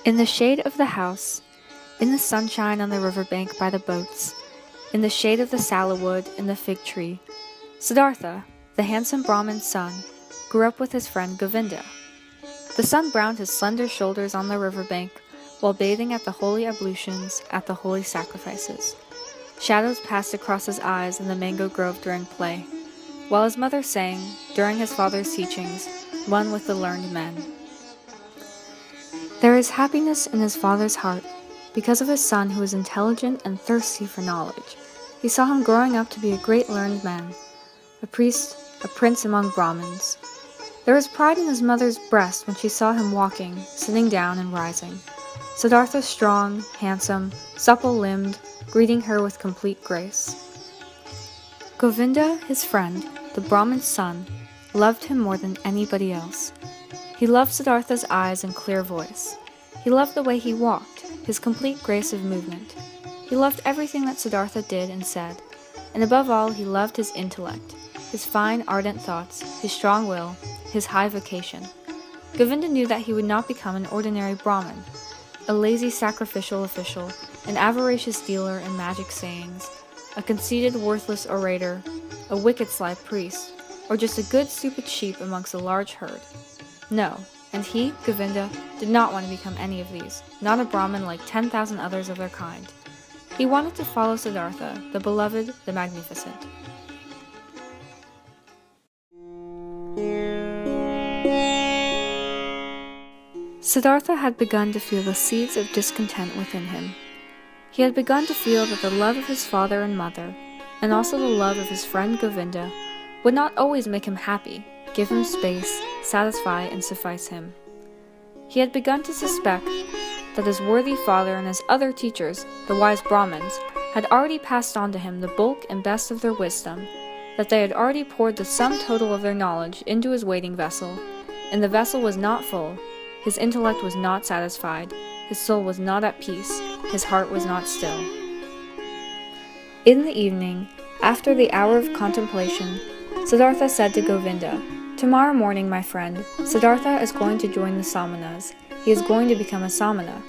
In the shade of the house, in the sunshine on the riverbank by the boats, in the shade of the sallow-wood and the fig tree, Siddhartha, the handsome Brahmin's son, grew up with his friend Govinda. The sun browned his slender shoulders on the riverbank while bathing at the holy ablutions, at the holy sacrifices. Shadows passed across his eyes in the mango grove during play, while his mother sang, during his father's teachings, one with the learned men. There is happiness in his father's heart because of his son who is intelligent and thirsty for knowledge. He saw him growing up to be a great learned man, a priest, a prince among Brahmins. There was pride in his mother's breast when she saw him walking, sitting down and rising. Siddhartha strong, handsome, supple-limbed, greeting her with complete grace. Govinda, his friend, the Brahmin's son, loved him more than anybody else. He loved Siddhartha's eyes and clear voice. He loved the way he walked, his complete grace of movement. He loved everything that Siddhartha did and said, and above all he loved his intellect, his fine, ardent thoughts, his strong will, his high vocation. Govinda knew that he would not become an ordinary Brahmin, a lazy sacrificial official, an avaricious dealer in magic sayings, a conceited, worthless orator, a wicked, sly priest, or just a good, stupid sheep amongst a large herd. No, and he, Govinda, did not want to become any of these, not a Brahmin like 10,000 others of their kind. He wanted to follow Siddhartha, the beloved, the magnificent. Siddhartha had begun to feel the seeds of discontent within him. He had begun to feel that the love of his father and mother, and also the love of his friend Govinda, would not always make him happy, give him space, satisfy and suffice him. He had begun to suspect that his worthy father and his other teachers, the wise Brahmins, had already passed on to him the bulk and best of their wisdom, that they had already poured the sum total of their knowledge into his waiting vessel, and the vessel was not full, his intellect was not satisfied, his soul was not at peace, his heart was not still. In the evening, after the hour of contemplation, Siddhartha said to Govinda, "Tomorrow morning, my friend, Siddhartha is going to join the Samanas. He is going to become a Samana."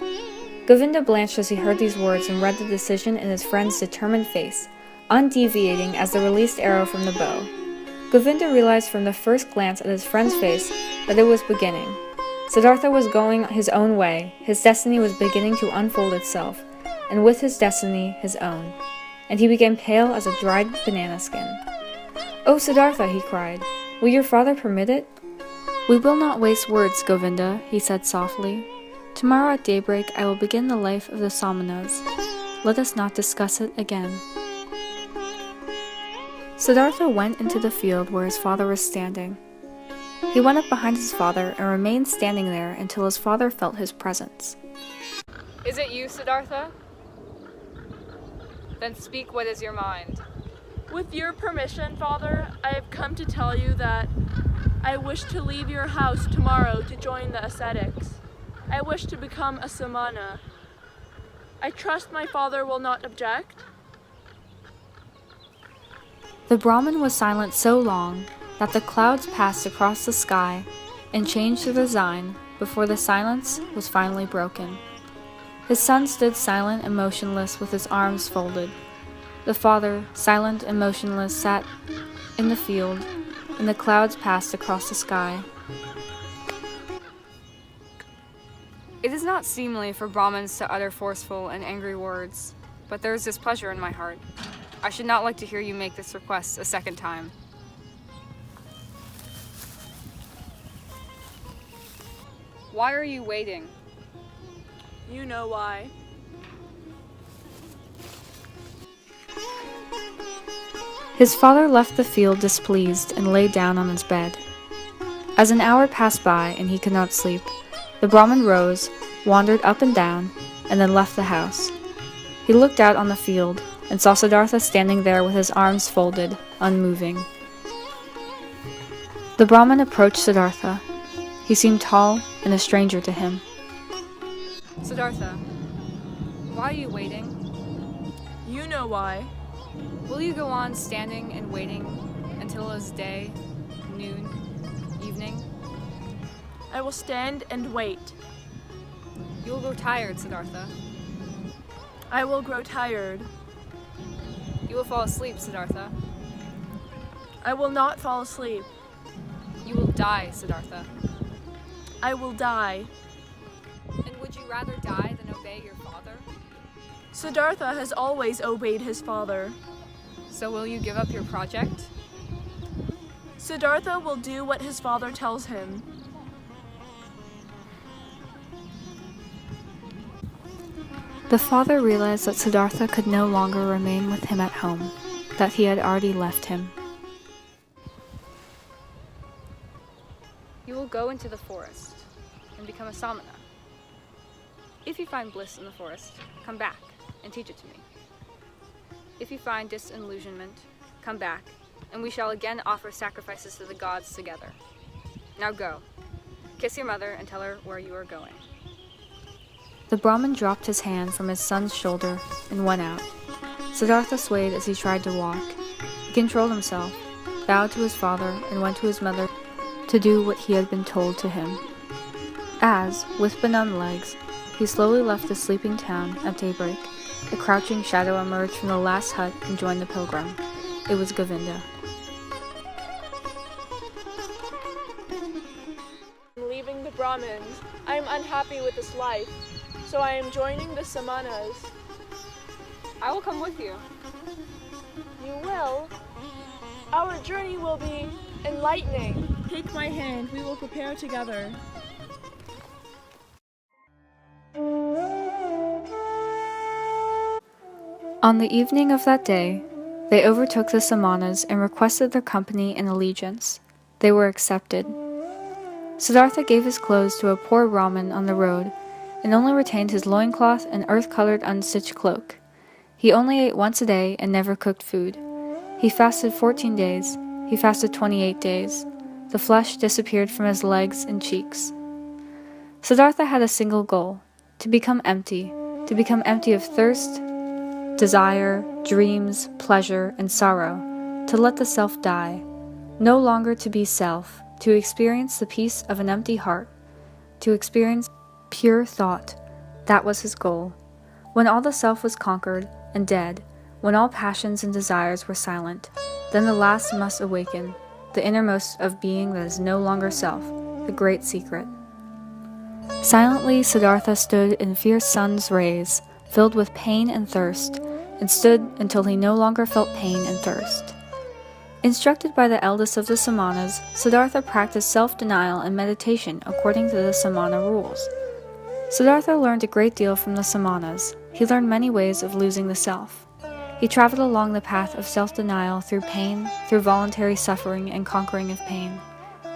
Govinda blanched as he heard these words and read the decision in his friend's determined face, undeviating as the released arrow from the bow. Govinda realized from the first glance at his friend's face that it was beginning. Siddhartha was going his own way, his destiny was beginning to unfold itself, and with his destiny, his own. And he became pale as a dried banana skin. "Oh, Siddhartha," he cried, "will your father permit it?" "We will not waste words, Govinda," he said softly. "Tomorrow at daybreak I will begin the life of the Samanas. Let us not discuss it again." Siddhartha went into the field where his father was standing. He went up behind his father and remained standing there until his father felt his presence. "Is it you, Siddhartha? Then speak what is your mind." "With your permission, Father, I have come to tell you that I wish to leave your house tomorrow to join the ascetics. I wish to become a samana. I trust my father will not object." The Brahmin was silent so long that the clouds passed across the sky and changed to design before the silence was finally broken. His son stood silent and motionless with his arms folded. The father, silent and motionless, sat in the field, and the clouds passed across the sky. It is not seemly for Brahmins to utter forceful and angry words, but there is displeasure in my heart. I should not like to hear you make this request a second time. Why are you waiting? You know why. His father left the field displeased and lay down on his bed. As an hour passed by and he could not sleep, the Brahmin rose, wandered up and down, and then left the house. He looked out on the field and saw Siddhartha standing there with his arms folded, unmoving. The Brahmin approached Siddhartha. He seemed tall and a stranger to him. Siddhartha, why are you waiting? You know why. Will you go on standing and waiting until it is day, noon, evening? I will stand and wait. You will grow tired, Siddhartha. I will grow tired. You will fall asleep, Siddhartha. I will not fall asleep. You will die, Siddhartha. I will die. And would you rather die than obey your father? Siddhartha has always obeyed his father. So will you give up your project? Siddhartha will do what his father tells him. The father realized that Siddhartha could no longer remain with him at home, that he had already left him. You will go into the forest and become a samana. If you find bliss in the forest, come back and teach it to me. If you find disillusionment, come back, and we shall again offer sacrifices to the gods together. Now go. Kiss your mother and tell her where you are going. The Brahmin dropped his hand from his son's shoulder and went out. Siddhartha swayed as he tried to walk. He controlled himself, bowed to his father, and went to his mother to do what he had been told to him. As, with benumbed legs, he slowly left the sleeping town at daybreak, a crouching shadow emerged from the last hut and joined the pilgrim. It was Govinda. Leaving the Brahmins, I am unhappy with this life, so I am joining the Samanas. I will come with you. You will? Our journey will be enlightening. Take my hand, we will prepare together. On the evening of that day, they overtook the Samanas and requested their company and allegiance. They were accepted. Siddhartha gave his clothes to a poor Brahmin on the road, and only retained his loincloth and earth-colored unstitched cloak. He only ate once a day and never cooked food. He fasted 14 days. He fasted 28 days. The flesh disappeared from his legs and cheeks. Siddhartha had a single goal, to become empty of thirst, desire, dreams, pleasure, and sorrow, to let the self die, no longer to be self, to experience the peace of an empty heart, to experience pure thought. That was his goal. When all the self was conquered and dead, when all passions and desires were silent, then the last must awaken, the innermost of being that is no longer self, the great secret. Silently, Siddhartha stood in fierce sun's rays, filled with pain and thirst, and stood until he no longer felt pain and thirst. Instructed by the eldest of the Samanas, Siddhartha practiced self-denial and meditation according to the Samana rules. Siddhartha learned a great deal from the Samanas. He learned many ways of losing the self. He traveled along the path of self-denial through pain, through voluntary suffering and conquering of pain,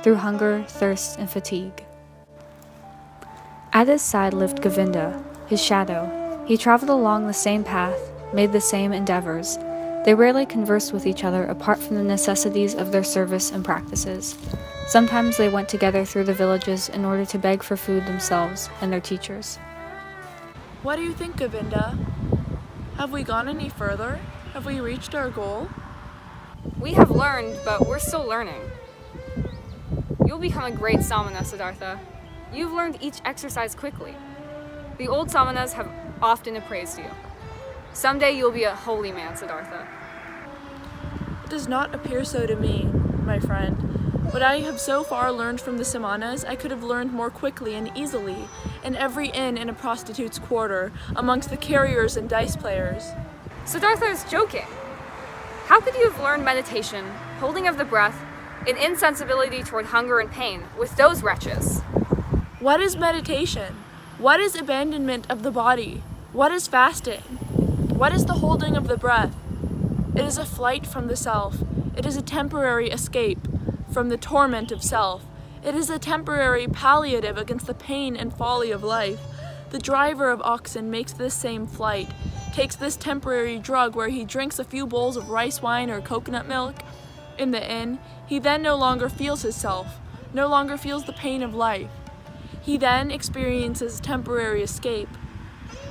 through hunger, thirst, and fatigue. At his side lived Govinda, his shadow. He traveled along the same path, made the same endeavors. They rarely conversed with each other apart from the necessities of their service and practices. Sometimes they went together through the villages in order to beg for food themselves and their teachers. What do you think, Govinda? Have we gone any further? Have we reached our goal? We have learned, but we're still learning. You'll become a great samana, Siddhartha. You've learned each exercise quickly. The old samanas have often appraised you. Someday you'll be a holy man, Siddhartha. It does not appear so to me, my friend. What I have so far learned from the Samanas, I could have learned more quickly and easily in every inn in a prostitute's quarter, amongst the carriers and dice players. Siddhartha is joking. How could you have learned meditation, holding of the breath, and insensibility toward hunger and pain with those wretches? What is meditation? What is abandonment of the body? What is fasting? What is the holding of the breath? It is a flight from the self. It is a temporary escape from the torment of self. It is a temporary palliative against the pain and folly of life. The driver of oxen makes this same flight, takes this temporary drug where he drinks a few bowls of rice wine or coconut milk in the inn. He then no longer feels his self, no longer feels the pain of life. He then experiences temporary escape.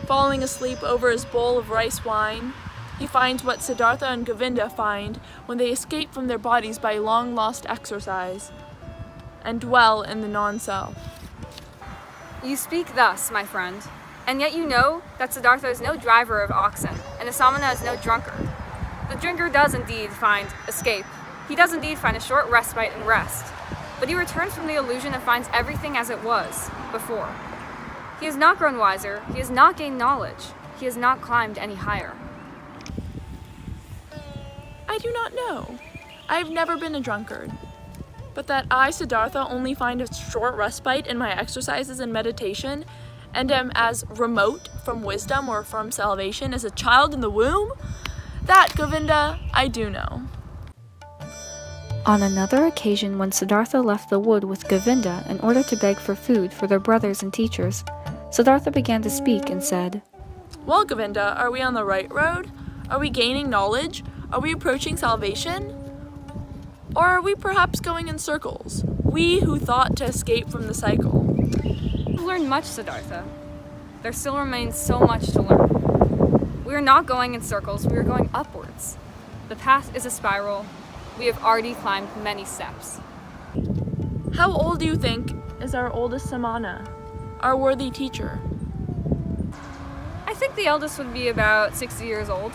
Falling asleep over his bowl of rice wine, he finds what Siddhartha and Govinda find when they escape from their bodies by long-lost exercise and dwell in the non-self. You speak thus, my friend, and yet you know that Siddhartha is no driver of oxen, and the samana is no drunkard. The drinker does indeed find escape. He does indeed find a short respite and rest, but he returns from the illusion and finds everything as it was before. He has not grown wiser, he has not gained knowledge, he has not climbed any higher. I do not know. I have never been a drunkard. But that I, Siddhartha, only find a short respite in my exercises and meditation, and am as remote from wisdom or from salvation as a child in the womb? That, Govinda, I do know. On another occasion, when Siddhartha left the wood with Govinda in order to beg for food for their brothers and teachers, Siddhartha began to speak and said, Well, Govinda, are we on the right road? Are we gaining knowledge? Are we approaching salvation? Or are we perhaps going in circles? We who thought to escape from the cycle. We've learned much, Siddhartha. There still remains so much to learn. We are not going in circles, we are going upwards. The path is a spiral. We have already climbed many steps. How old do you think is our oldest samana, our worthy teacher? I think the eldest would be about 60 years old.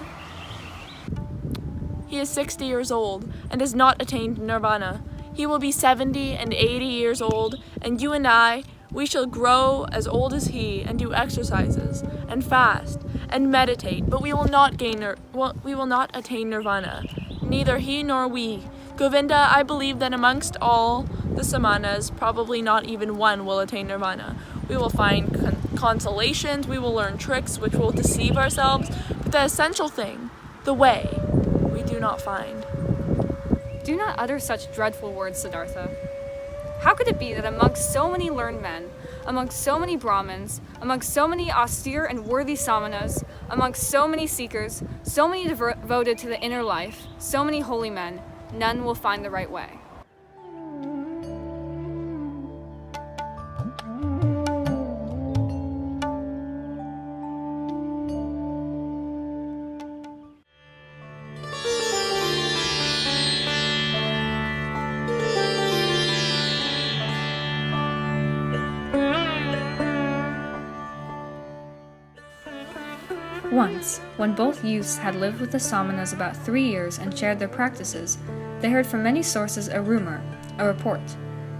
He is 60 years old and has not attained nirvana. He will be 70 and 80 years old, and you and I, we shall grow as old as he and do exercises and fast and meditate, but we will not attain nirvana. Neither he nor we. Govinda, I believe that amongst all the samanas, probably not even one will attain nirvana. We will find consolations, we will learn tricks which will deceive ourselves, but the essential thing, the way, we do not find. Do not utter such dreadful words, Siddhartha. How could it be that amongst so many learned men, amongst so many Brahmins, amongst so many austere and worthy samanas, amongst so many seekers, so many devoted to the inner life, so many holy men, none will find the right way? Once, when both youths had lived with the Samanas about 3 years and shared their practices, they heard from many sources a rumor, a report.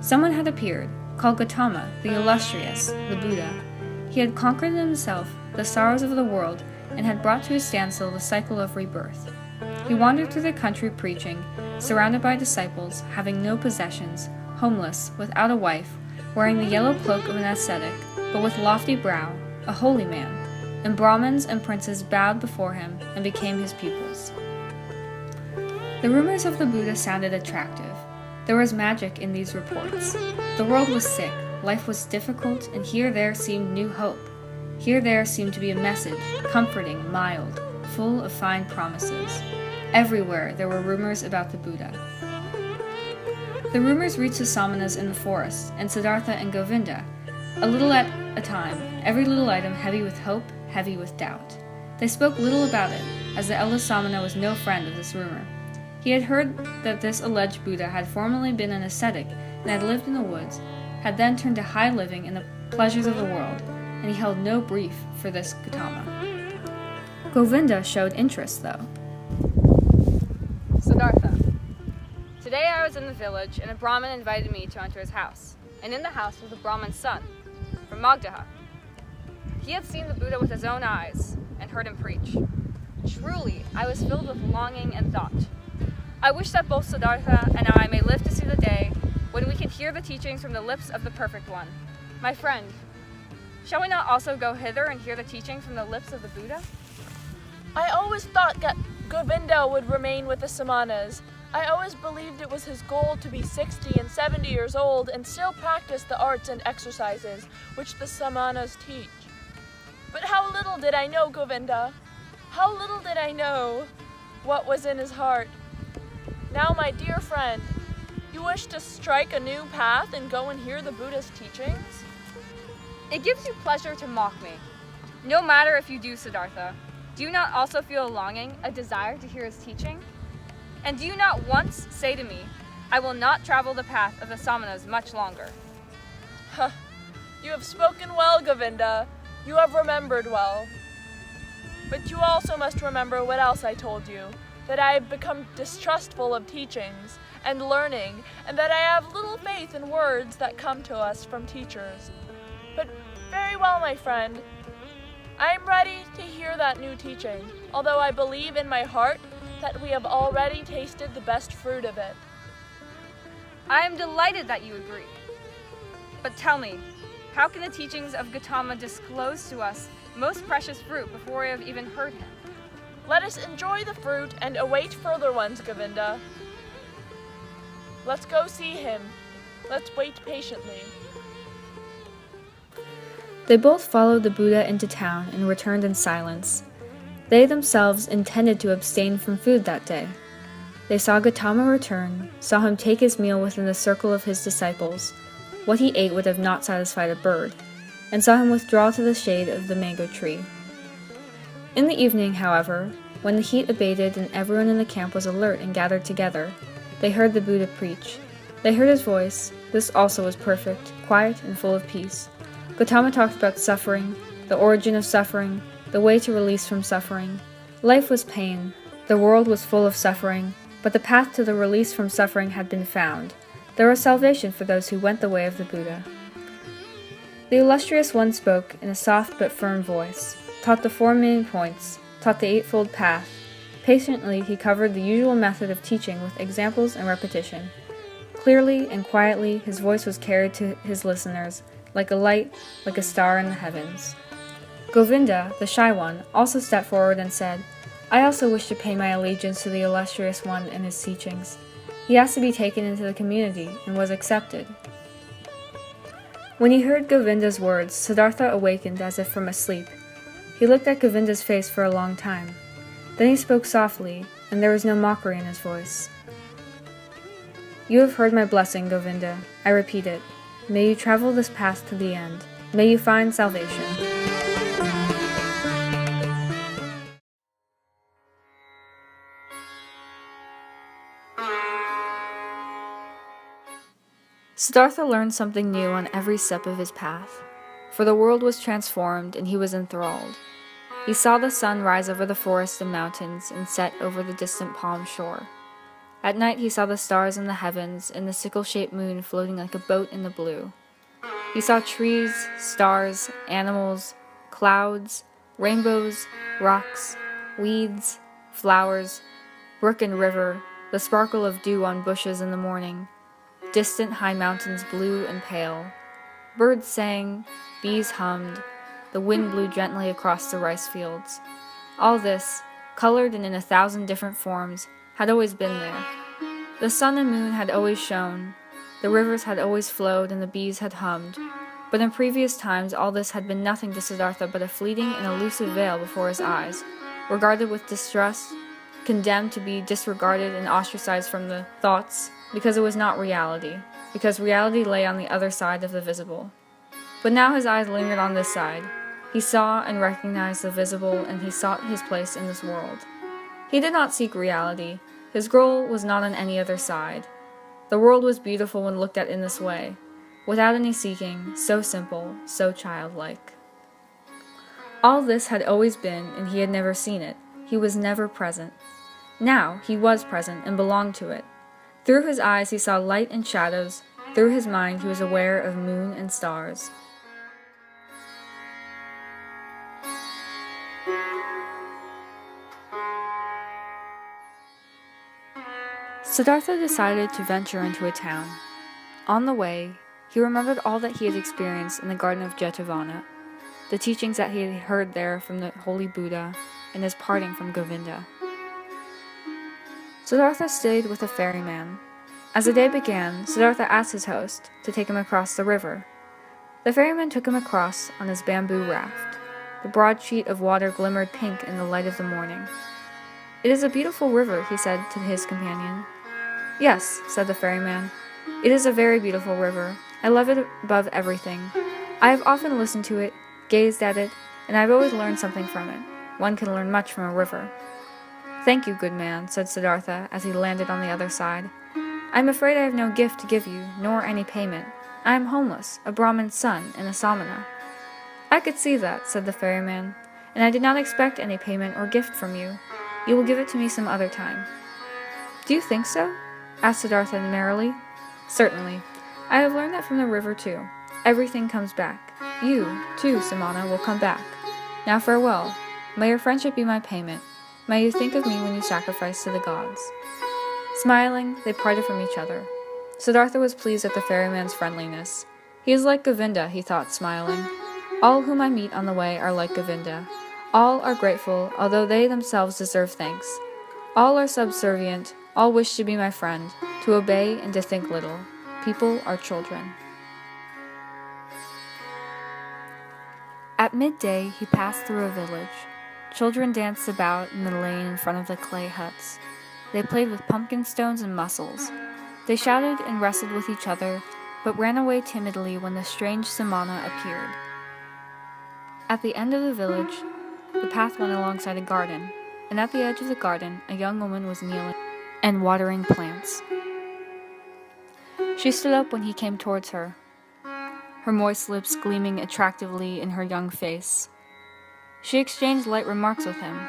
Someone had appeared, called Gautama, the illustrious, the Buddha. He had conquered in himself the sorrows of the world and had brought to a standstill the cycle of rebirth. He wandered through the country preaching, surrounded by disciples, having no possessions, homeless, without a wife, wearing the yellow cloak of an ascetic, but with lofty brow, a holy man. And Brahmins and princes bowed before him and became his pupils. The rumors of the Buddha sounded attractive. There was magic in these reports. The world was sick, life was difficult, and here there seemed new hope. Here there seemed to be a message, comforting, mild, full of fine promises. Everywhere there were rumors about the Buddha. The rumors reached the Samanas in the forest, and Siddhartha and Govinda, a little at a time, every little item heavy with hope, heavy with doubt. They spoke little about it, as the eldest Samana was no friend of this rumor. He had heard that this alleged Buddha had formerly been an ascetic and had lived in the woods, had then turned to high living and the pleasures of the world, and he held no brief for this Gautama. Govinda showed interest, though. Siddhartha, today I was in the village and a Brahmin invited me to enter his house, and in the house was a Brahmin's son, from Magdaha. He had seen the Buddha with his own eyes and heard him preach. Truly, I was filled with longing and thought. I wish that both Siddhartha and I may live to see the day when we can hear the teachings from the lips of the Perfect One. My friend, shall we not also go hither and hear the teachings from the lips of the Buddha? I always thought that Govinda would remain with the samanas. I always believed it was his goal to be 60 and 70 years old and still practice the arts and exercises which the samanas teach. But how little did I know Govinda? How little did I know what was in his heart? Now, my dear friend, you wish to strike a new path and go and hear the Buddha's teachings? It gives you pleasure to mock me. No matter if you do, Siddhartha. Do you not also feel a longing, a desire to hear his teaching? And do you not once say to me, I will not travel the path of the Samanas much longer? Huh. You have spoken well, Govinda. You have remembered well. But you also must remember what else I told you, that I have become distrustful of teachings and learning, and that I have little faith in words that come to us from teachers. But very well, my friend. I am ready to hear that new teaching, although I believe in my heart that we have already tasted the best fruit of it. I am delighted that you agree. But tell me, how can the teachings of Gautama disclose to us most precious fruit before we have even heard him? Let us enjoy the fruit and await further ones, Govinda. Let's go see him. Let's wait patiently. They both followed the Buddha into town and returned in silence. They themselves intended to abstain from food that day. They saw Gautama return, saw him take his meal within the circle of his disciples. What he ate would have not satisfied a bird, and saw him withdraw to the shade of the mango tree. In the evening, however, when the heat abated and everyone in the camp was alert and gathered together, they heard the Buddha preach. They heard his voice. This also was perfect, quiet, and full of peace. Gautama talked about suffering, the origin of suffering, the way to release from suffering. Life was pain. The world was full of suffering, but the path to the release from suffering had been found. There was salvation for those who went the way of the Buddha. The illustrious one spoke in a soft but firm voice, taught the 4 main points, taught the Eightfold Path. Patiently he covered the usual method of teaching with examples and repetition. Clearly and quietly his voice was carried to his listeners, like a light, like a star in the heavens. Govinda, the shy one, also stepped forward and said, "I also wish to pay my allegiance to the illustrious one and his teachings." He asked to be taken into the community and was accepted. When he heard Govinda's words, Siddhartha awakened as if from a sleep. He looked at Govinda's face for a long time. Then he spoke softly, and there was no mockery in his voice. "You have heard my blessing, Govinda. I repeat it. May you travel this path to the end. May you find salvation." Siddhartha learned something new on every step of his path, for the world was transformed and he was enthralled. He saw the sun rise over the forests and mountains and set over the distant palm shore. At night he saw the stars in the heavens and the sickle-shaped moon floating like a boat in the blue. He saw trees, stars, animals, clouds, rainbows, rocks, weeds, flowers, brook and river, the sparkle of dew on bushes in the morning, distant high mountains blue and pale. Birds sang, bees hummed, the wind blew gently across the rice fields. All this, colored and in 1,000 different forms, had always been there. The sun and moon had always shone, the rivers had always flowed, and the bees had hummed. But in previous times all this had been nothing to Siddhartha but a fleeting and elusive veil before his eyes, regarded with distrust, condemned to be disregarded and ostracized from the thoughts, because it was not reality, because reality lay on the other side of the visible. But now his eyes lingered on this side. He saw and recognized the visible, and he sought his place in this world. He did not seek reality. His goal was not on any other side. The world was beautiful when looked at in this way, without any seeking, so simple, so childlike. All this had always been, and he had never seen it. He was never present. Now he was present and belonged to it. Through his eyes he saw light and shadows. Through his mind he was aware of moon and stars. Siddhartha decided to venture into a town. On the way, he remembered all that he had experienced in the garden of Jetavana, the teachings that he had heard there from the holy Buddha, and his parting from Govinda. Siddhartha stayed with a ferryman. As the day began, Siddhartha asked his host to take him across the river. The ferryman took him across on his bamboo raft. The broad sheet of water glimmered pink in the light of the morning. "It is a beautiful river," he said to his companion. "Yes," said the ferryman. "It is a very beautiful river. I love it above everything. I have often listened to it, gazed at it, and I have always learned something from it. One can learn much from a river." "Thank you, good man," said Siddhartha as he landed on the other side. "I am afraid I have no gift to give you, nor any payment. I am homeless, a Brahmin's son, and a samana." "I could see that," said the ferryman, "and I did not expect any payment or gift from you. You will give it to me some other time." "Do you think so?" asked Siddhartha merrily. "Certainly. I have learned that from the river too. Everything comes back. You, too, samana, will come back. Now farewell. May your friendship be my payment. May you think of me when you sacrifice to the gods." Smiling, they parted from each other. Siddhartha was pleased at the ferryman's friendliness. He is like Govinda, he thought, smiling. All whom I meet on the way are like Govinda. All are grateful, although they themselves deserve thanks. All are subservient, all wish to be my friend, to obey and to think little. People are children. At midday, he passed through a village. Children danced about in the lane in front of the clay huts. They played with pumpkin stones and mussels. They shouted and wrestled with each other, but ran away timidly when the strange samana appeared. At the end of the village, the path went alongside a garden, and at the edge of the garden, a young woman was kneeling and watering plants. She stood up when he came towards her, her moist lips gleaming attractively in her young face. She exchanged light remarks with him,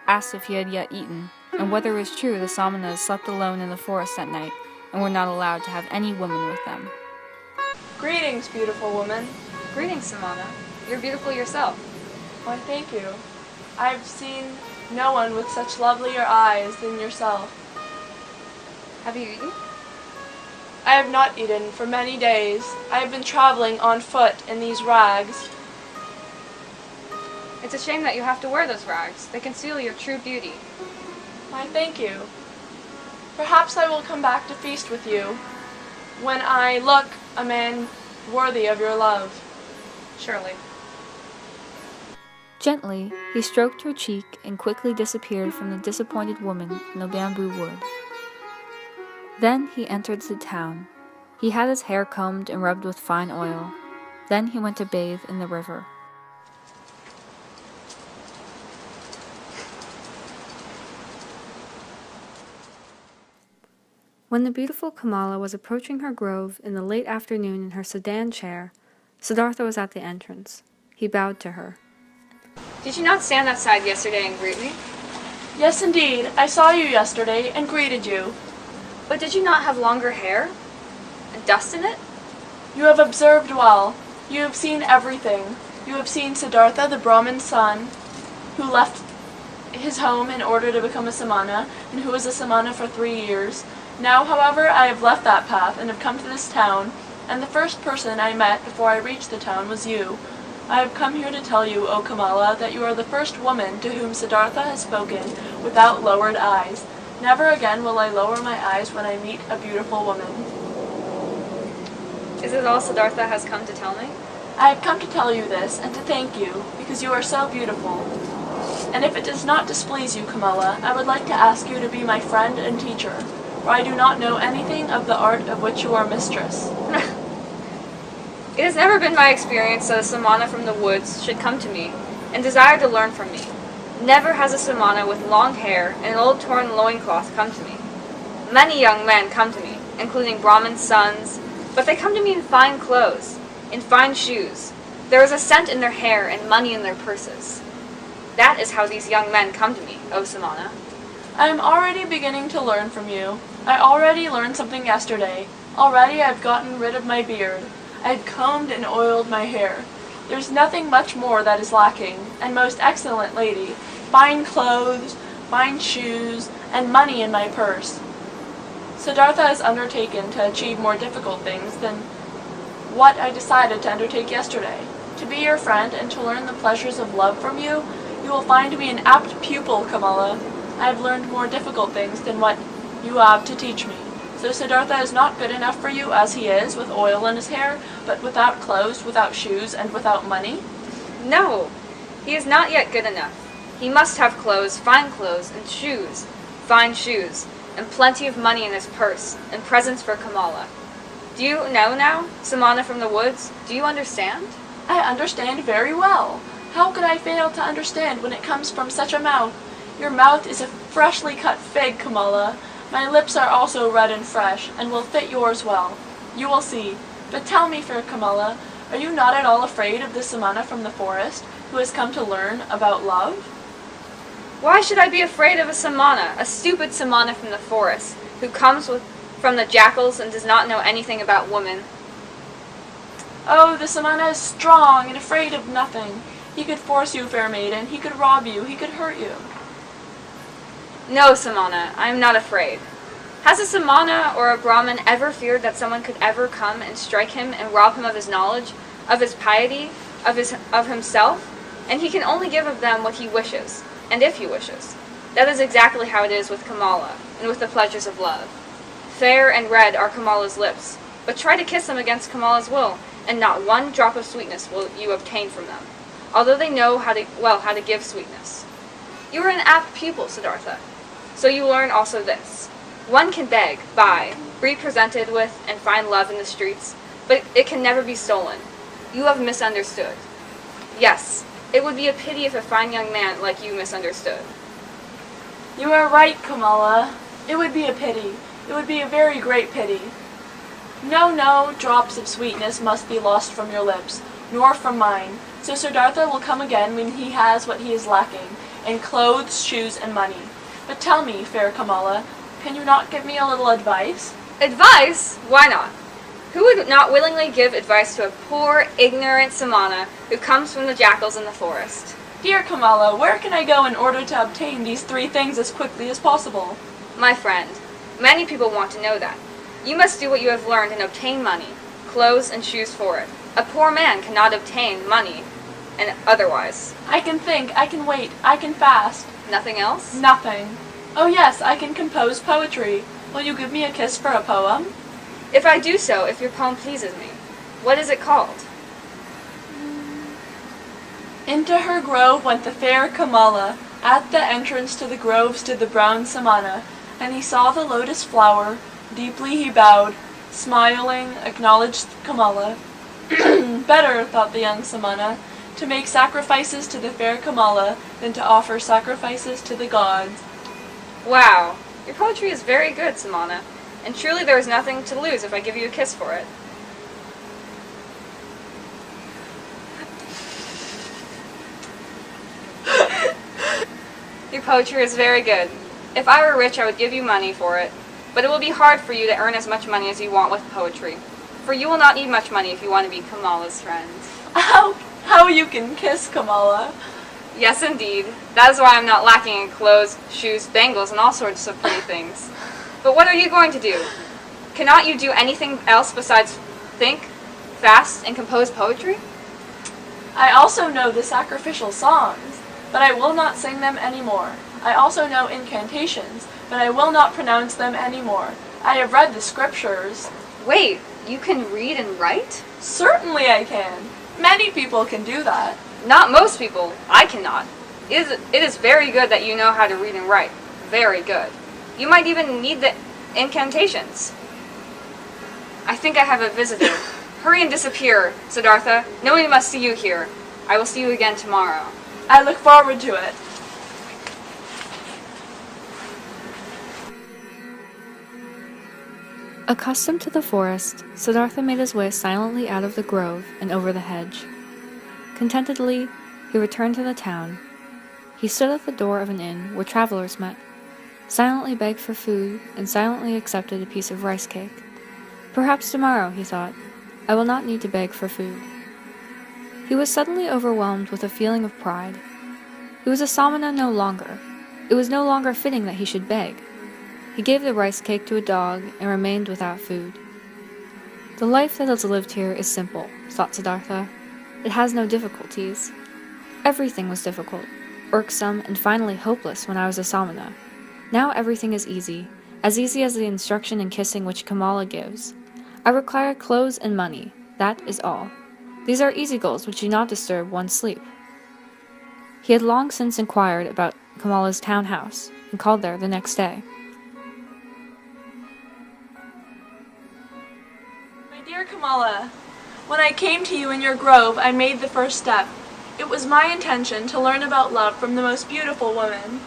asked if he had yet eaten, and whether it was true the samanas slept alone in the forest at night and were not allowed to have any women with them. Greetings, beautiful woman. Greetings, Samana. You're beautiful yourself. Why, thank you. I've seen no one with such lovelier eyes than yourself. Have you eaten? I have not eaten for many days. I have been traveling on foot in these rags. It's a shame that you have to wear those rags. They conceal your true beauty. Why, thank you. Perhaps I will come back to feast with you when I look a man worthy of your love. Surely. Gently, he stroked her cheek and quickly disappeared from the disappointed woman in the bamboo wood. Then he entered the town. He had his hair combed and rubbed with fine oil. Then he went to bathe in the river. When the beautiful Kamala was approaching her grove in the late afternoon in her sedan chair, Siddhartha was at the entrance. He bowed to her. Did you not stand outside yesterday and greet me? Yes, indeed. I saw you yesterday and greeted you. But did you not have longer hair? And dust in it? You have observed well. You have seen everything. You have seen Siddhartha, the Brahmin's son, who left his home in order to become a samana, and who was a samana for 3 years. Now, however, I have left that path and have come to this town, and the first person I met before I reached the town was you. I have come here to tell you, O Kamala, that you are the first woman to whom Siddhartha has spoken without lowered eyes. Never again will I lower my eyes when I meet a beautiful woman. Is it all Siddhartha has come to tell me? I have come to tell you this and to thank you, because you are so beautiful. And if it does not displease you, Kamala, I would like to ask you to be my friend and teacher, for I do not know anything of the art of which you are mistress. It has never been my experience that a samana from the woods should come to me and desire to learn from me. Never has a samana with long hair and an old torn loincloth come to me. Many young men come to me, including Brahmin sons, but they come to me in fine clothes, in fine shoes. There is a scent in their hair and money in their purses. That is how these young men come to me, O Samana. I am already beginning to learn from you. I already learned something yesterday. Already I have gotten rid of my beard. I have combed and oiled my hair. There's nothing much more that is lacking, and most excellent lady, fine clothes, fine shoes, and money in my purse. Siddhartha has undertaken to achieve more difficult things than what I decided to undertake yesterday. To be your friend and to learn the pleasures of love from you, you will find me an apt pupil, Kamala. I have learned more difficult things than what you have to teach me. So Siddhartha is not good enough for you as he is, with oil in his hair, but without clothes, without shoes, and without money? No, he is not yet good enough. He must have clothes, fine fine shoes, and plenty of money in his purse, and presents for Kamala. Do you know now, Samana from the woods? Do you understand? I understand very well. How could I fail to understand when it comes from such a mouth? Your mouth is a freshly cut fig, Kamala. My lips are also red and fresh, and will fit yours well. You will see. But tell me, fair Kamala, are you not at all afraid of the samana from the forest who has come to learn about love? Why should I be afraid of a samana, a stupid samana from the forest, who comes from the jackals and does not know anything about women? Oh, the samana is strong and afraid of nothing. He could force you, fair maiden. He could rob you. He could hurt you. No, samana, I am not afraid. Has a samana or a Brahmin ever feared that someone could ever come and strike him and rob him of his knowledge, of his piety, of himself? And he can only give of them what he wishes, and if he wishes. That is exactly how it is with Kamala, and with the pleasures of love. Fair and red are Kamala's lips, but try to kiss them against Kamala's will, and not one drop of sweetness will you obtain from them, although they know how to give sweetness. You are an apt pupil, Siddhartha, so you learn also this. One can beg, buy, be presented with, and find love in the streets, but it can never be stolen. You have misunderstood. Yes, it would be a pity if a fine young man like you misunderstood. You are right, Kamala. It would be a pity. It would be a very great pity. No drops of sweetness must be lost from your lips, nor from mine. So Siddhartha will come again when he has what he is lacking, in clothes, shoes, and money. But tell me, fair Kamala, can you not give me a little advice? Advice? Why not? Who would not willingly give advice to a poor, ignorant samana who comes from the jackals in the forest? Dear Kamala, where can I go in order to obtain these 3 things as quickly as possible? My friend, many people want to know that. You must do what you have learned and obtain money, clothes, and shoes for it. A poor man cannot obtain money and otherwise. I can think, I can wait, I can fast. Nothing else? Nothing. Oh yes, I can compose poetry. Will you give me a kiss for a poem? If I do so, if your poem pleases me. What is it called? Into her grove went the fair Kamala. At the entrance to the grove stood the brown samana, and he saw the lotus flower. Deeply he bowed, smiling, acknowledged Kamala. Better, thought the young samana, to make sacrifices to the fair Kamala than to offer sacrifices to the gods. Wow, your poetry is very good, samana, and truly there is nothing to lose if I give you a kiss for it. Your poetry is very good. If I were rich, I would give you money for it. But it will be hard for you to earn as much money as you want with poetry. For you will not need much money if you want to be Kamala's friend. How you can kiss Kamala? Yes, indeed. That is why I'm not lacking in clothes, shoes, bangles, and all sorts of pretty things. But what are you going to do? Cannot you do anything else besides think, fast, and compose poetry? I also know the sacrificial songs, but I will not sing them anymore. I also know incantations, but I will not pronounce them anymore. I have read the scriptures. Wait, you can read and write? Certainly I can. Many people can do that. Not most people. I cannot. It is very good that you know how to read and write. Very good. You might even need the incantations. I think I have a visitor. Hurry and disappear, Siddhartha. Nobody must see you here. I will see you again tomorrow. I look forward to it. Accustomed to the forest, Siddhartha made his way silently out of the grove and over the hedge. Contentedly, he returned to the town. He stood at the door of an inn where travelers met, silently begged for food, and silently accepted a piece of rice cake. Perhaps tomorrow, he thought, I will not need to beg for food. He was suddenly overwhelmed with a feeling of pride. He was a samana no longer. It was no longer fitting that he should beg. He gave the rice cake to a dog and remained without food. The life that is lived here is simple, thought Siddhartha. It has no difficulties. Everything was difficult, irksome, and finally hopeless when I was a samana. Now everything is easy as the instruction in kissing which Kamala gives. I require clothes and money. That is all. These are easy goals which do not disturb one's sleep. He had long since inquired about Kamala's townhouse and called there the next day. Dear Kamala, when I came to you in your grove, I made the first step. It was my intention to learn about love from the most beautiful woman.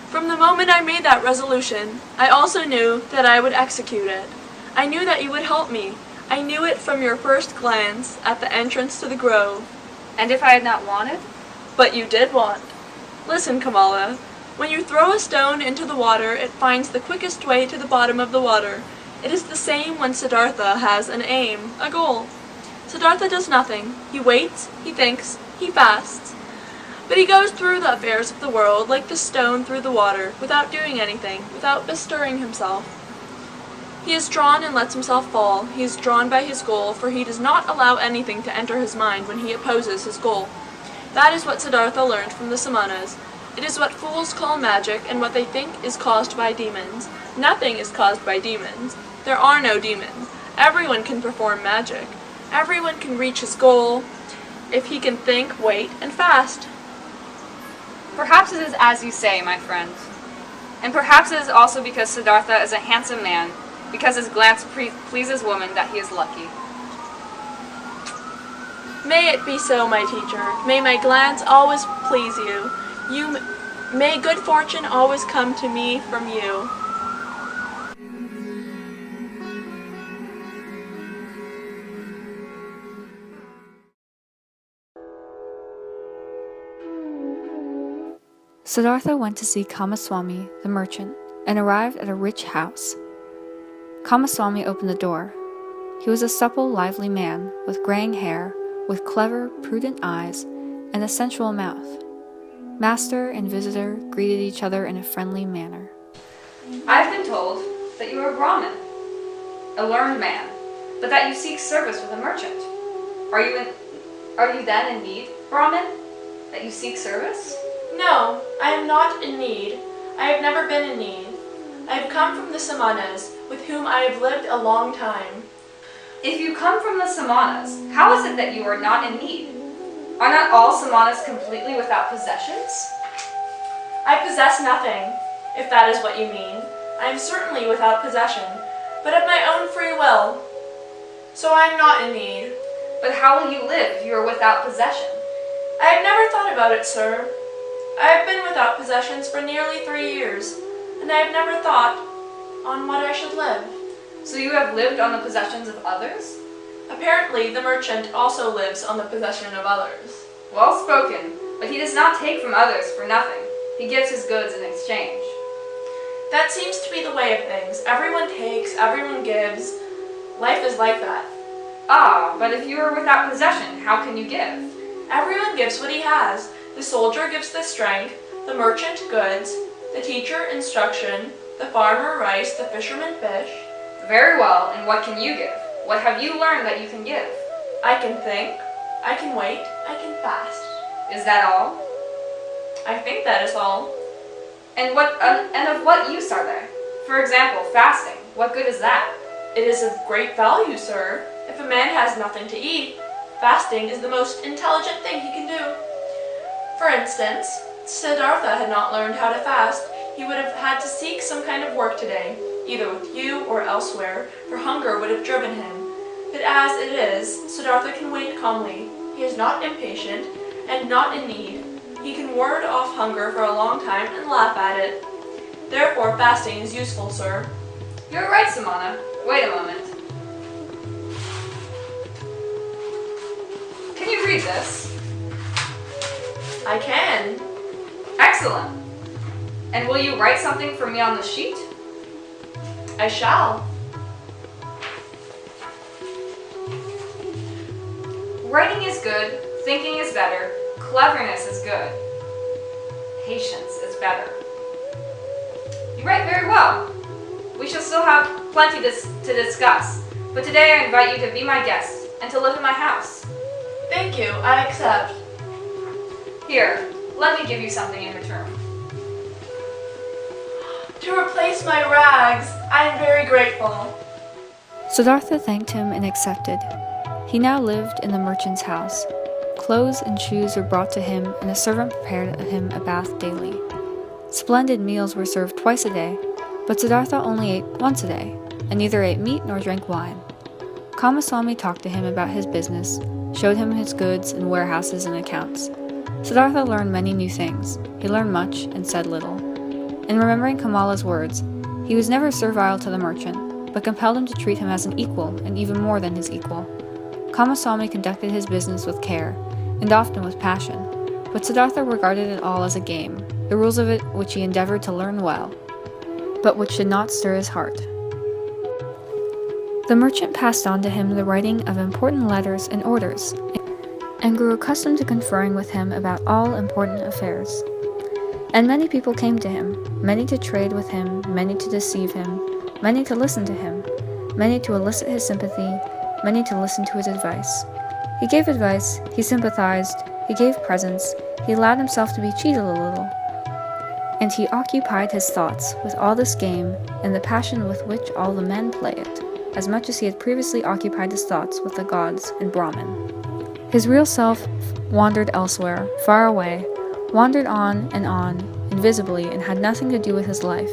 From the moment I made that resolution, I also knew that I would execute it. I knew that you would help me. I knew it from your first glance at the entrance to the grove. And if I had not wanted? But you did want. Listen, Kamala. When you throw a stone into the water, it finds the quickest way to the bottom of the water. It is the same when Siddhartha has an aim, a goal. Siddhartha does nothing. He waits, he thinks, he fasts. But he goes through the affairs of the world like the stone through the water, without doing anything, without bestirring himself. He is drawn and lets himself fall. He is drawn by his goal, for he does not allow anything to enter his mind when he opposes his goal. That is what Siddhartha learned from the Samanas. It is what fools call magic, and what they think is caused by demons. Nothing is caused by demons. There are no demons. Everyone can perform magic. Everyone can reach his goal if he can think, wait, and fast. Perhaps it is as you say, my friend. And perhaps it is also because Siddhartha is a handsome man, because his glance pleases women, that he is lucky. May it be so, my teacher. May my glance always please you. May good fortune always come to me from you. Siddhartha went to see Kamaswami, the merchant, and arrived at a rich house. Kamaswami opened the door. He was a supple, lively man, with graying hair, with clever, prudent eyes, and a sensual mouth. Master and visitor greeted each other in a friendly manner. I have been told that you are a Brahmin, a learned man, but that you seek service with a merchant. Are you then in need, Brahmin, that you seek service? No, I am not in need. I have never been in need. I have come from the Samanas, with whom I have lived a long time. If you come from the Samanas, how is it that you are not in need? Are not all Samanas completely without possessions? I possess nothing, if that is what you mean. I am certainly without possession, but of my own free will. So I am not in need. But how will you live if you are without possession? I have never thought about it, sir. I have been without possessions for nearly 3 years, and I have never thought on what I should live. So you have lived on the possessions of others? Apparently, the merchant also lives on the possession of others. Well spoken, but he does not take from others for nothing. He gives his goods in exchange. That seems to be the way of things. Everyone takes, everyone gives. Life is like that. Ah, but if you are without possession, how can you give? Everyone gives what he has. The soldier gives the strength, the merchant goods, the teacher instruction, the farmer rice, the fisherman fish. Very well, and what can you give? What have you learned that you can give? I can think, I can wait, I can fast. Is that all? I think that is all. And of what use are they? For example, fasting. What good is that? It is of great value, sir. If a man has nothing to eat, fasting is the most intelligent thing he can do. For instance, Siddhartha had not learned how to fast. He would have had to seek some kind of work today, either with you or elsewhere, for hunger would have driven him. But as it is, Siddhartha can wait calmly. He is not impatient and not in need. He can ward off hunger for a long time and laugh at it. Therefore, fasting is useful, sir. You're right, Samana. Wait a moment. Can you read this? I can. Excellent. And will you write something for me on the sheet? I shall. Writing is good, thinking is better, cleverness is good, patience is better. You write very well. We shall still have plenty to discuss, but today I invite you to be my guest and to live in my house. Thank you, I accept. Here, let me give you something in return. To replace my rags, I am very grateful. Siddhartha thanked him and accepted. He now lived in the merchant's house. Clothes and shoes were brought to him, and a servant prepared him a bath daily. Splendid meals were served twice a day, but Siddhartha only ate once a day, and neither ate meat nor drank wine. Kamaswami talked to him about his business, showed him his goods and warehouses and accounts. Siddhartha learned many new things. He learned much and said little. In remembering Kamala's words, he was never servile to the merchant. but compelled him to treat him as an equal, and even more than his equal. Kamaswami conducted his business with care, and often with passion, but Siddhartha regarded it all as a game, the rules of it which he endeavored to learn well, but which did not stir his heart. The merchant passed on to him the writing of important letters and orders, and grew accustomed to conferring with him about all important affairs. And many people came to him, many to trade with him, many to deceive him, many to listen to him, many to elicit his sympathy, many to listen to his advice. He gave advice, he sympathized, he gave presents, he allowed himself to be cheated a little, and he occupied his thoughts with all this game and the passion with which all the men play it, as much as he had previously occupied his thoughts with the gods and Brahman. His real self wandered elsewhere, far away, wandered on, invisibly, and had nothing to do with his life.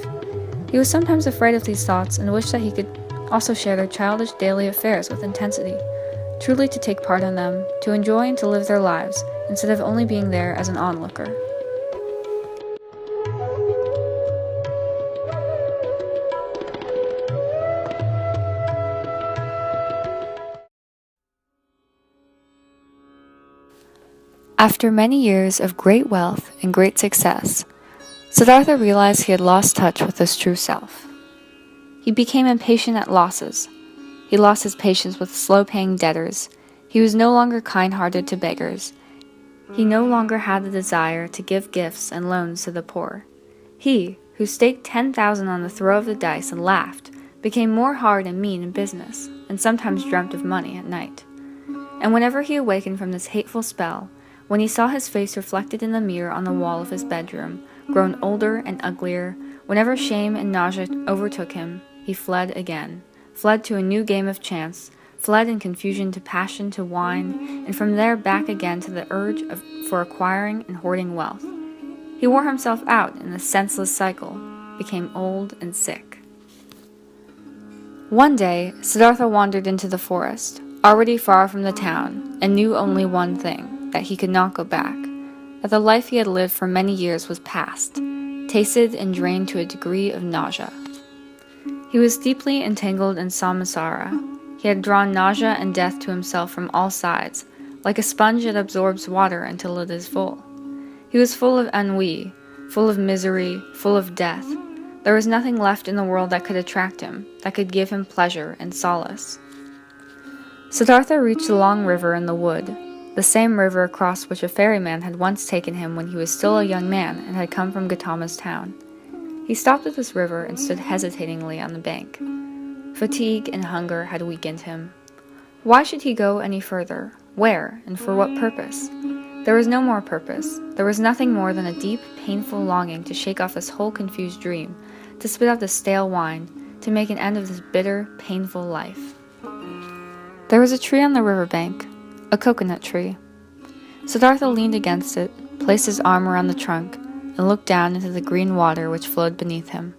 He was sometimes afraid of these thoughts and wished that he could also share their childish daily affairs with intensity, truly to take part in them, to enjoy and to live their lives, instead of only being there as an onlooker. After many years of great wealth and great success, Siddhartha realized he had lost touch with his true self. He became impatient at losses. He lost his patience with slow-paying debtors. He was no longer kind-hearted to beggars. He no longer had the desire to give gifts and loans to the poor. He, who staked 10,000 on the throw of the dice and laughed, became more hard and mean in business, and sometimes dreamt of money at night. And whenever he awakened from this hateful spell, when he saw his face reflected in the mirror on the wall of his bedroom, grown older and uglier, whenever shame and nausea overtook him, he fled again, fled to a new game of chance, fled in confusion to passion, to wine, and from there back again to the urge for acquiring and hoarding wealth. He wore himself out in a senseless cycle, became old and sick. One day, Siddhartha wandered into the forest, already far from the town, and knew only one thing, that he could not go back, that the life he had lived for many years was past, tasted and drained to a degree of nausea. He was deeply entangled in samsara. He had drawn nausea and death to himself from all sides, like a sponge that absorbs water until it is full. He was full of ennui, full of misery, full of death. There was nothing left in the world that could attract him, that could give him pleasure and solace. Siddhartha reached the long river in the wood, the same river across which a ferryman had once taken him when he was still a young man and had come from Gautama's town. He stopped at this river and stood hesitatingly on the bank. Fatigue and hunger had weakened him. Why should he go any further? Where, and for what purpose? There was no more purpose. There was nothing more than a deep, painful longing to shake off this whole confused dream, to spit out the stale wine, to make an end of this bitter, painful life. There was a tree on the riverbank, a coconut tree. Siddhartha leaned against it, placed his arm around the trunk, and looked down into the green water which flowed beneath him.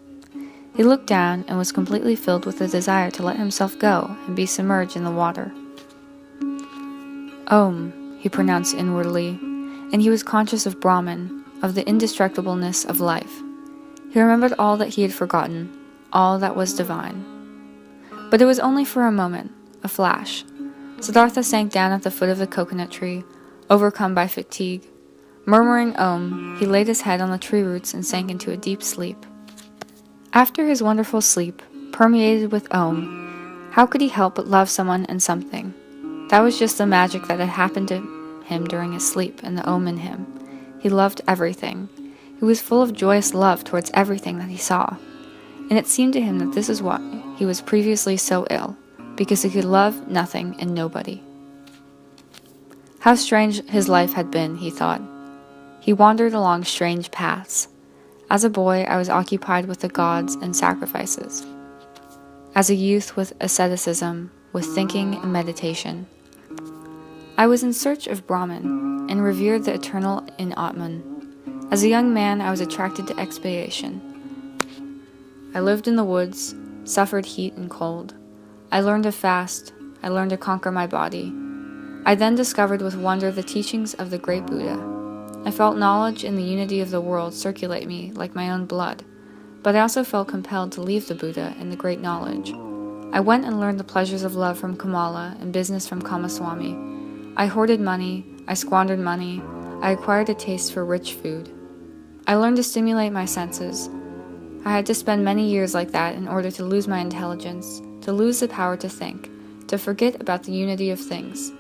He looked down and was completely filled with the desire to let himself go and be submerged in the water. Om, he pronounced inwardly, and he was conscious of Brahman, of the indestructibleness of life. He remembered all that he had forgotten, all that was divine. But it was only for a moment, a flash. Siddhartha sank down at the foot of the coconut tree, overcome by fatigue. Murmuring Om, he laid his head on the tree roots and sank into a deep sleep. After his wonderful sleep, permeated with Om, how could he help but love someone and something? That was just the magic that had happened to him during his sleep and the Om in him. He loved everything. He was full of joyous love towards everything that he saw. And it seemed to him that this is why he was previously so ill, because he could love nothing and nobody. How strange his life had been, he thought. He wandered along strange paths. As a boy, I was occupied with the gods and sacrifices. As a youth, with asceticism, with thinking and meditation. I was in search of Brahman, and revered the eternal in Atman. As a young man, I was attracted to expiation. I lived in the woods, suffered heat and cold. I learned to fast. I learned to conquer my body. I then discovered with wonder the teachings of the great Buddha. I felt knowledge in the unity of the world circulate me like my own blood, but I also felt compelled to leave the Buddha and the great knowledge. I went and learned the pleasures of love from Kamala and business from Kamaswami. I hoarded money, I squandered money, I acquired a taste for rich food. I learned to stimulate my senses. I had to spend many years like that in order to lose my intelligence, to lose the power to think, to forget about the unity of things.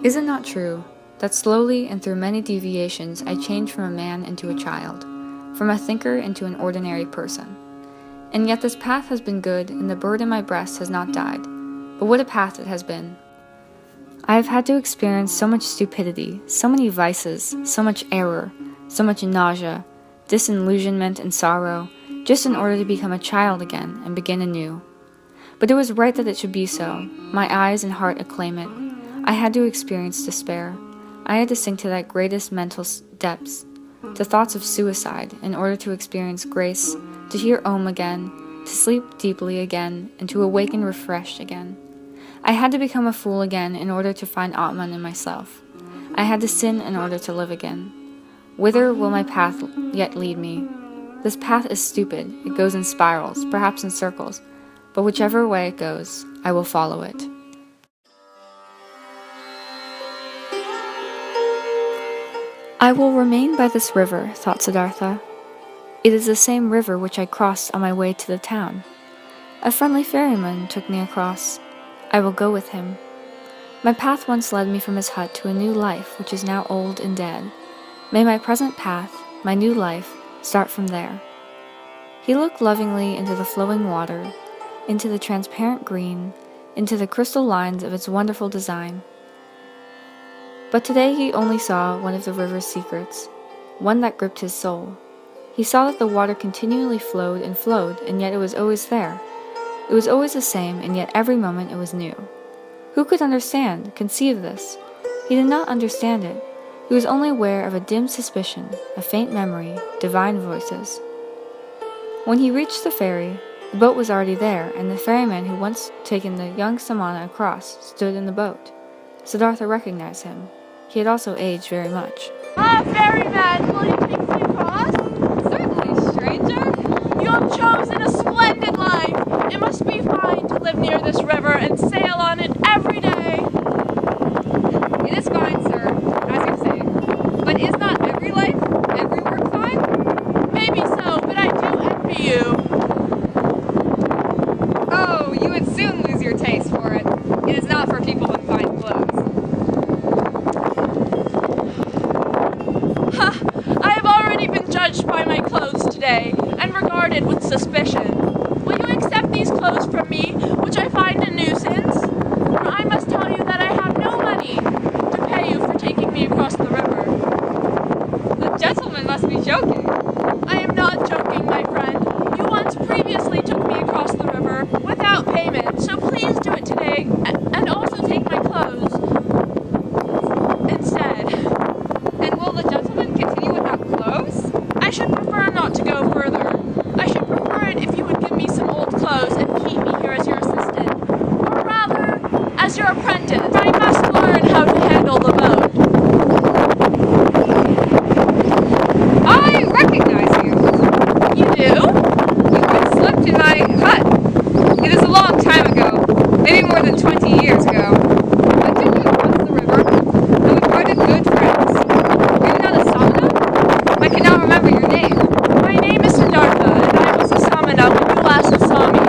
Is it not true that slowly and through many deviations I changed from a man into a child, from a thinker into an ordinary person? And yet this path has been good, and the bird in my breast has not died. But what a path it has been! I have had to experience so much stupidity, so many vices, so much error, so much nausea, disillusionment and sorrow, just in order to become a child again and begin anew. But it was right that it should be so. My eyes and heart acclaim it. I had to experience despair. I had to sink to that greatest mental depths, to thoughts of suicide, in order to experience grace, to hear Om again, to sleep deeply again, and to awaken refreshed again. I had to become a fool again in order to find Atman in myself. I had to sin in order to live again. Whither will my path yet lead me? This path is stupid. It goes in spirals, perhaps in circles, but whichever way it goes, I will follow it. I will remain by this river, thought Siddhartha. It is the same river which I crossed on my way to the town. A friendly ferryman took me across. I will go with him. My path once led me from his hut to a new life which is now old and dead. May my present path, my new life, start from there. He looked lovingly into the flowing water, into the transparent green, into the crystal lines of its wonderful design. But today he only saw one of the river's secrets, one that gripped his soul. He saw that the water continually flowed, and yet it was always there. It was always the same, and yet every moment it was new. Who could understand, conceive this? He did not understand it. He was only aware of a dim suspicion, a faint memory, divine voices. When he reached the ferry, the boat was already there, and the ferryman who once taken the young Samana across stood in the boat. Siddhartha recognized him. He had also aged very much. Ferryman, will you take me across? Certainly, stranger. You have chosen a splendid life. It must be fine to live near this river and sail on it every day. It is fine, sir, as you say. But is not every life, every work fine? Maybe so, but I do envy you. Oh, you would soon lose your taste for it. It is not for people in fine clothes. I have already been judged by my clothes today and regarded with suspicion. Will you accept these clothes from me, which I find a nuisance? For I must tell you that I have no money to pay you for taking me across the river. The gentleman must be joking. I am not joking, my friend. You once previously took me across the river without payment, so please do it today and also take my clothes instead. And will the gentleman continue without clothes? I should prefer not to go further. I should prefer it if you would give me some old clothes and keep me here as your assistant, or rather, as your apprentice. I must learn how to handle the boat. I recognize you. You do? You once slept in my hut. It is a long time ago, maybe more than 20 years ago. I took you across the river, and we parted good friends. Are you not a samana? I cannot remember your name. My name is Siddhartha, and I was a samana when you last saw me.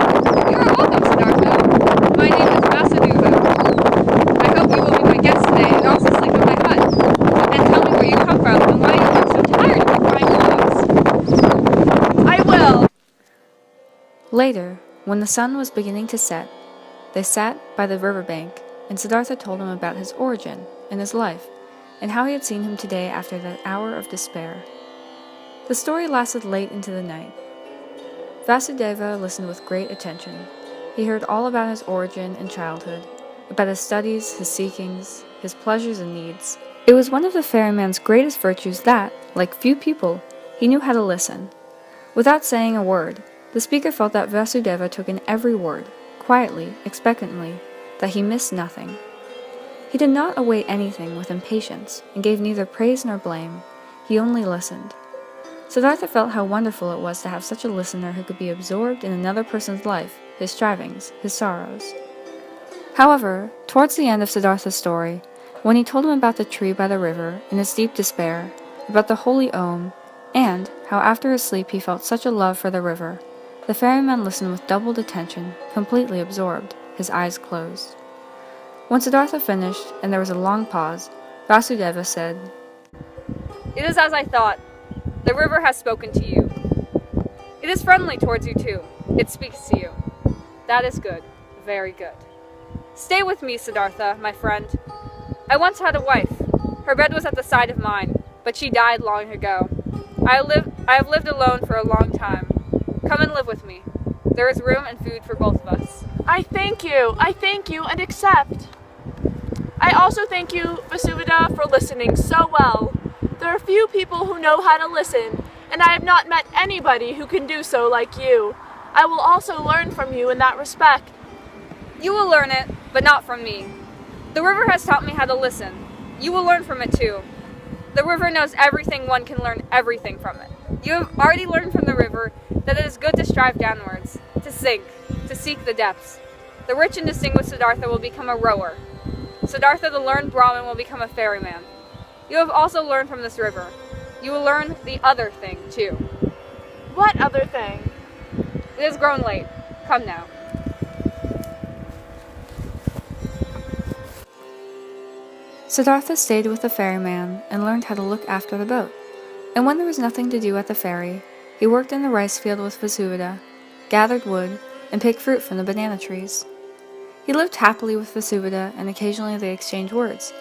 You are welcome, Siddhartha. My name is Vasudeva. I hope you will be my guest today and also sleep in my hut. And tell me where you come from and why you look so tired of your fine clothes. I will. Later, when the sun was beginning to set, they sat by the river bank, and Siddhartha told him about his origin and his life, and how he had seen him today after that hour of despair. The story lasted late into the night. Vasudeva listened with great attention. He heard all about his origin and childhood, about his studies, his seekings, his pleasures and needs. It was one of the ferryman's greatest virtues that, like few people, he knew how to listen. Without saying a word, the speaker felt that Vasudeva took in every word, quietly, expectantly, that he missed nothing. He did not await anything with impatience, and gave neither praise nor blame. He only listened. Siddhartha felt how wonderful it was to have such a listener who could be absorbed in another person's life his strivings, his sorrows. However, towards the end of Siddhartha's story, when he told him about the tree by the river in his deep despair, about the holy Om, and how after his sleep he felt such a love for the river, the ferryman listened with doubled attention, completely absorbed, his eyes closed. When Siddhartha finished, and there was a long pause, Vasudeva said, It is as I thought. The river has spoken to you. It is friendly towards you too. It speaks to you. That is good. Very good. Stay with me, Siddhartha, my friend. I once had a wife. Her bed was at the side of mine, but she died long ago. I have lived alone for a long time. Come and live with me. There is room and food for both of us. I thank you, and accept. I also thank you, Vasudeva, for listening so well. There are few people who know how to listen, and I have not met anybody who can do so like you. I will also learn from you in that respect. You will learn it, but not from me. The river has taught me how to listen. You will learn from it too. The river knows everything, one can learn everything from it. You have already learned from the river that it is good to strive downwards, to sink, to seek the depths. The rich and distinguished Siddhartha will become a rower. Siddhartha, the learned Brahmin, will become a ferryman. You have also learned from this river. You will learn the other thing, too. What other thing? It has grown late. Come now. Siddhartha stayed with the ferryman and learned how to look after the boat. And when there was nothing to do at the ferry, he worked in the rice field with Vasudeva, gathered wood, and picked fruit from the banana trees. He lived happily with Vasudeva, and occasionally they exchanged words.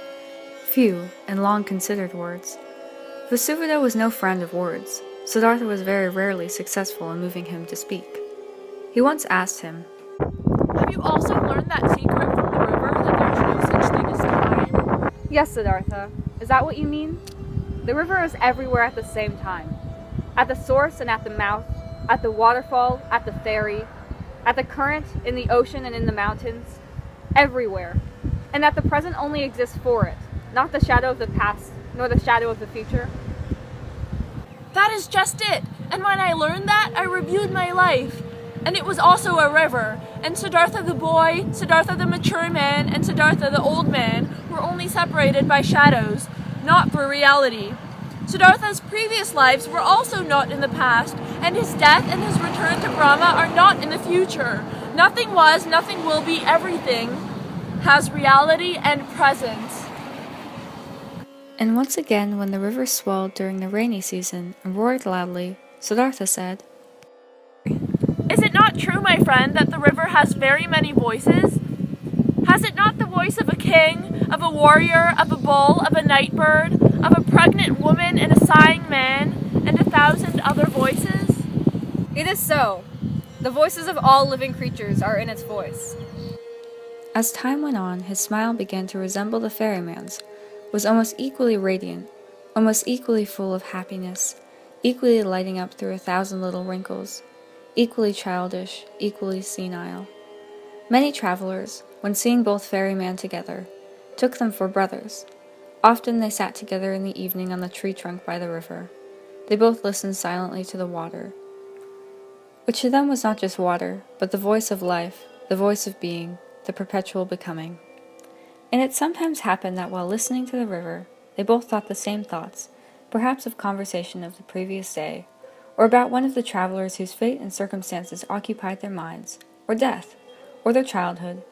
Few and long-considered words. Vasudeva was no friend of words. Siddhartha was very rarely successful in moving him to speak. He once asked him, Have you also learned that secret from the river, that there is no such thing as time? Yes, Siddhartha. Is that what you mean? The river is everywhere at the same time. At the source and at the mouth, at the waterfall, at the ferry, at the current, in the ocean and in the mountains, everywhere. And that the present only exists for it, not the shadow of the past, nor the shadow of the future. That is just it. And when I learned that, I reviewed my life. And it was also a river. And Siddhartha the boy, Siddhartha the mature man, and Siddhartha the old man were only separated by shadows, not for reality. Siddhartha's previous lives were also not in the past, and his death and his return to Brahma are not in the future. Nothing was, nothing will be, everything has reality and presence. And once again, when the river swelled during the rainy season and roared loudly, Siddhartha said, Is it not true, my friend, that the river has very many voices? Has it not the voice of a king, of a warrior, of a bull, of a night bird, of a pregnant woman and a sighing man, and 1,000 other voices? It is so. The voices of all living creatures are in its voice. As time went on, his smile began to resemble the ferryman's, was almost equally radiant, almost equally full of happiness, equally lighting up through 1,000 little wrinkles, equally childish, equally senile. Many travelers, when seeing both ferrymen together, took them for brothers. Often they sat together in the evening on the tree trunk by the river. They both listened silently to the water, which to them was not just water, but the voice of life, the voice of being, the perpetual becoming. And it sometimes happened that while listening to the river, they both thought the same thoughts, perhaps of conversation of the previous day, or about one of the travelers whose fate and circumstances occupied their minds, or death, or their childhood.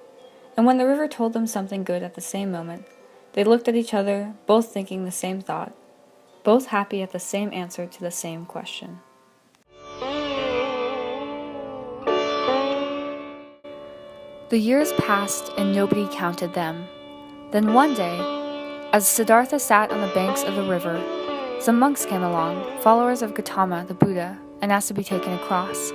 And when the river told them something good at the same moment, they looked at each other, both thinking the same thought, both happy at the same answer to the same question. The years passed and nobody counted them. Then one day, as Siddhartha sat on the banks of the river, some monks came along, followers of Gautama, the Buddha, and asked to be taken across.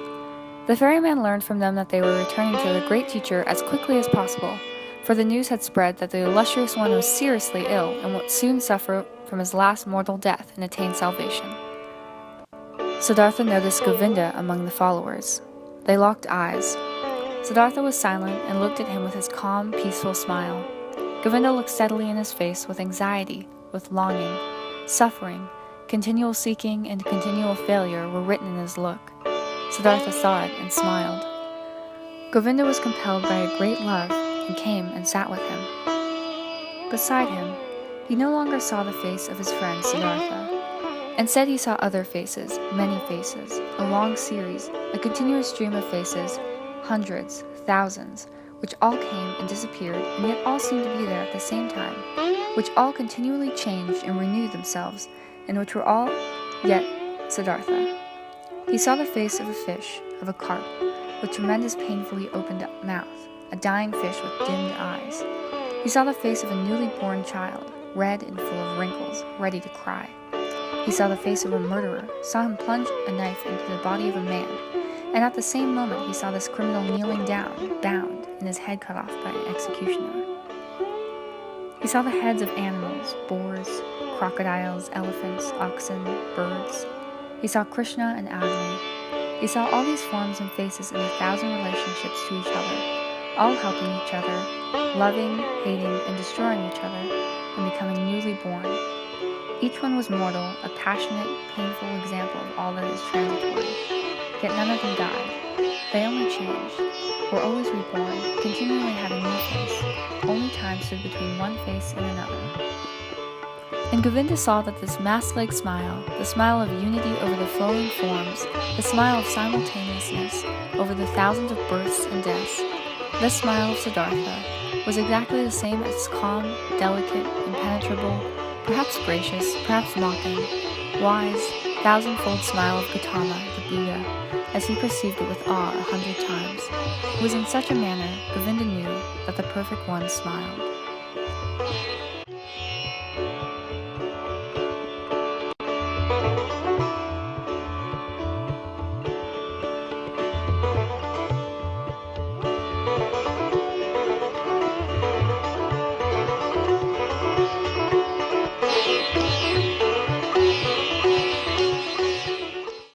The ferryman learned from them that they were returning to their great teacher as quickly as possible, for the news had spread that the illustrious one was seriously ill and would soon suffer from his last mortal death and attain salvation. Siddhartha noticed Govinda among the followers. They locked eyes. Siddhartha was silent and looked at him with his calm, peaceful smile. Govinda looked steadily in his face with anxiety, with longing, suffering, continual seeking, and continual failure were written in his look. Siddhartha saw it and smiled. Govinda was compelled by a great love and came and sat with him. Beside him, he no longer saw the face of his friend Siddhartha. Instead, he saw other faces, many faces, a long series, a continuous stream of faces, hundreds, thousands, which all came and disappeared, and yet all seemed to be there at the same time, which all continually changed and renewed themselves, and which were all yet Siddhartha. He saw the face of a fish, of a carp, with tremendous painfully opened mouth, a dying fish with dimmed eyes. He saw the face of a newly born child, red and full of wrinkles, ready to cry. He saw the face of a murderer, saw him plunge a knife into the body of a man, and at the same moment he saw this criminal kneeling down, bound, and his head cut off by an executioner. He saw the heads of animals, boars, crocodiles, elephants, oxen, birds. He saw Krishna and Agni. He saw all these forms and faces in 1,000 relationships to each other, all helping each other, loving, hating, and destroying each other, and becoming newly born. Each one was mortal, a passionate, painful example of all that is transitory. Yet none of them died. They only changed, were always reborn, continually had a new face. Only time stood between one face and another. And Govinda saw that this mask-like smile, the smile of unity over the flowing forms, the smile of simultaneousness over the thousands of births and deaths, this smile of Siddhartha was exactly the same as calm, delicate, impenetrable, perhaps gracious, perhaps mocking, wise, thousandfold smile of Gautama, the Buddha, as he perceived it with awe 100 times. It was in such a manner Govinda knew that the Perfect One smiled.